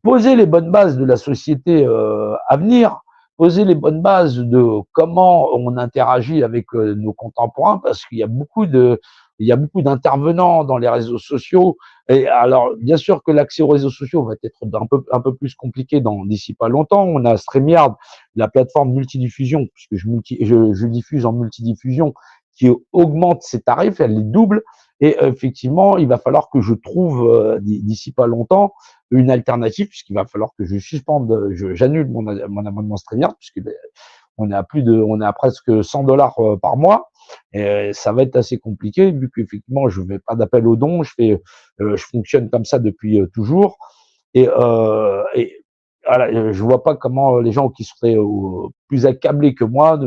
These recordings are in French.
poser les bonnes bases de la société à venir, poser les bonnes bases de comment on interagit avec nos contemporains, parce qu'il y a beaucoup d'intervenants dans les réseaux sociaux. Et alors, bien sûr que l'accès aux réseaux sociaux va être un peu plus compliqué d'ici pas longtemps. On a StreamYard, la plateforme multidiffusion, puisque je diffuse en multidiffusion, qui augmente ses tarifs, elle les double. Et effectivement, il va falloir que je trouve d'ici pas longtemps une alternative, puisqu'il va falloir que j'annule mon abonnement StreamYard, puisque on est à presque 100 $ par mois. Et ça va être assez compliqué, vu qu'effectivement, je ne fais pas d'appel aux dons, je fonctionne comme ça depuis toujours. Et voilà, je vois pas comment les gens qui seraient plus accablés que moi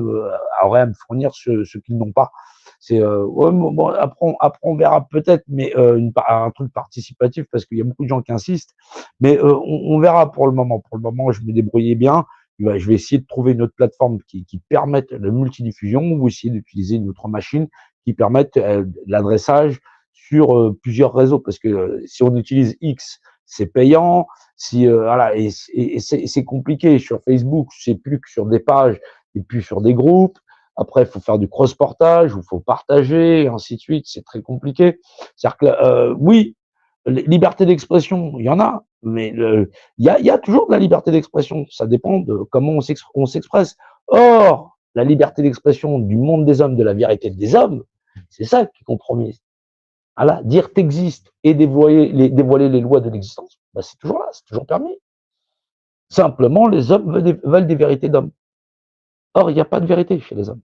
auraient à me fournir ce qu'ils n'ont pas. C'est ouais, bon, après on verra peut-être, mais un truc participatif, parce qu'il y a beaucoup de gens qui insistent. Mais on verra pour le moment. Pour le moment, je me débrouillais bien. Je vais essayer de trouver une autre plateforme qui permette la multidiffusion, ou essayer d'utiliser une autre machine qui permette l'adressage sur plusieurs réseaux, parce que si on utilise X, c'est payant. Si voilà, et c'est compliqué sur Facebook, c'est plus que sur des pages et puis sur des groupes. Après, il faut faire du cross-portage, il faut partager, et ainsi de suite. C'est très compliqué. C'est-à-dire que oui, liberté d'expression, il y en a, mais il y a toujours de la liberté d'expression. Ça dépend de comment on s'expresse. Or, la liberté d'expression du monde des hommes, de la vérité des hommes, c'est ça qui est compromis. Voilà, dire t'existes et dévoiler les lois de l'existence, bah c'est toujours là, c'est toujours permis. Simplement, les hommes veulent des vérités d'hommes. Or, il n'y a pas de vérité chez les hommes.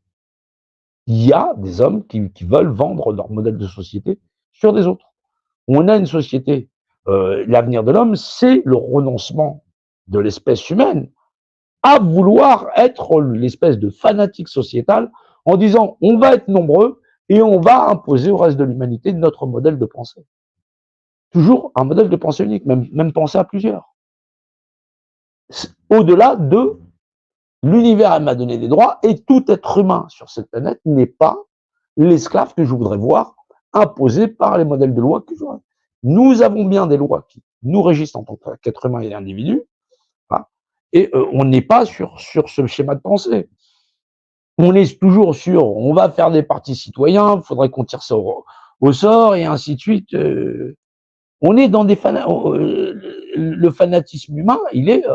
Il y a des hommes qui veulent vendre leur modèle de société sur des autres. On a une société, l'avenir de l'homme, c'est le renoncement de l'espèce humaine à vouloir être l'espèce de fanatique sociétal en disant on va être nombreux et on va imposer au reste de l'humanité notre modèle de pensée. Toujours un modèle de pensée unique, même penser à plusieurs. Au-delà de l'univers m'a donné des droits, et tout être humain sur cette planète n'est pas l'esclave que je voudrais voir imposé par les modèles de loi que je voudrais. Nous avons bien des lois qui nous régissent en tant qu'être humain et individu, hein, et on n'est pas sur ce schéma de pensée. On est toujours sur, on va faire des partis citoyens, il faudrait qu'on tire ça au sort, et ainsi de suite. On est dans le fanatisme humain, il est,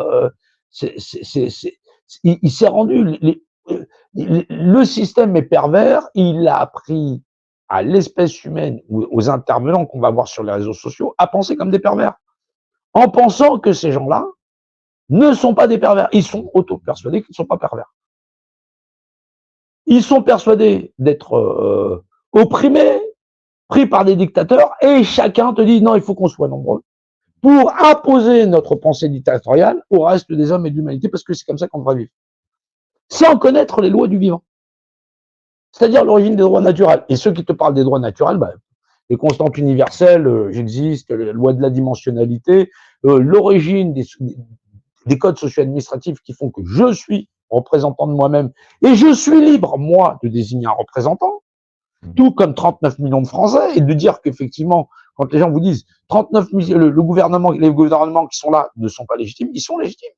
il s'est rendu, le système est pervers, il a appris à l'espèce humaine ou aux intervenants qu'on va voir sur les réseaux sociaux à penser comme des pervers, en pensant que ces gens-là ne sont pas des pervers. Ils sont auto-persuadés qu'ils ne sont pas pervers. Ils sont persuadés d'être opprimés, pris par des dictateurs, et chacun te dit non, il faut qu'on soit nombreux pour imposer notre pensée dictatoriale au reste des hommes et de l'humanité, parce que c'est comme ça qu'on devrait vivre, sans connaître les lois du vivant, c'est-à-dire l'origine des droits naturels. Et ceux qui te parlent des droits naturels, bah, les constantes universelles, j'existe, la loi de la dimensionnalité, l'origine des codes socio-administratifs qui font que je suis représentant de moi-même et je suis libre, moi, de désigner un représentant, tout comme 39 millions de Français, et de dire qu'effectivement, quand les gens vous disent 39 millions, les gouvernements qui sont là ne sont pas légitimes, ils sont légitimes.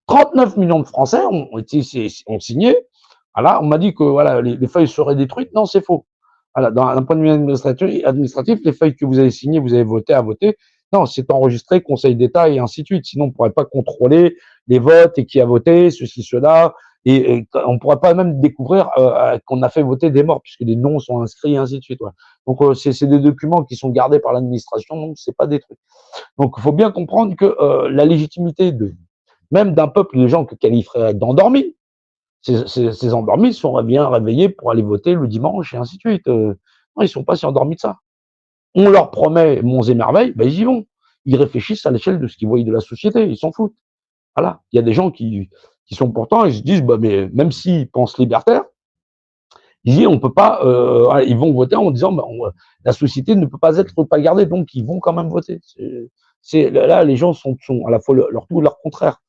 39 millions de Français ont signé. Voilà, on m'a dit que voilà, les feuilles seraient détruites. Non, c'est faux. Voilà, d'un point de vue administratif, les feuilles que vous avez signées, vous avez voté à voter. Non, c'est enregistré, Conseil d'État et ainsi de suite. Sinon, on ne pourrait pas contrôler les votes et qui a voté, ceci, cela. Et on ne pourrait pas même découvrir qu'on a fait voter des morts, puisque les noms sont inscrits et ainsi de suite. Ouais. Donc, c'est des documents qui sont gardés par l'administration, donc c'est pas des trucs. Donc, il faut bien comprendre que la légitimité même d'un peuple, les gens que qualifieraient d'endormis, ces endormis sont bien réveillés pour aller voter le dimanche et ainsi de suite. Non, ils ne sont pas si endormis de ça. On leur promet monts et merveilles, ben ils y vont. Ils réfléchissent à l'échelle de ce qu'ils voient de la société, ils s'en foutent. Voilà. Il y a des gens qui sont pourtant, ils se disent, bah, mais même s'ils pensent libertaire, ils disent, on peut pas, ils vont voter en disant, bah, la société ne peut pas être pas gardée, donc ils vont quand même voter. Là, les gens sont à la fois leur tout et leur contraire.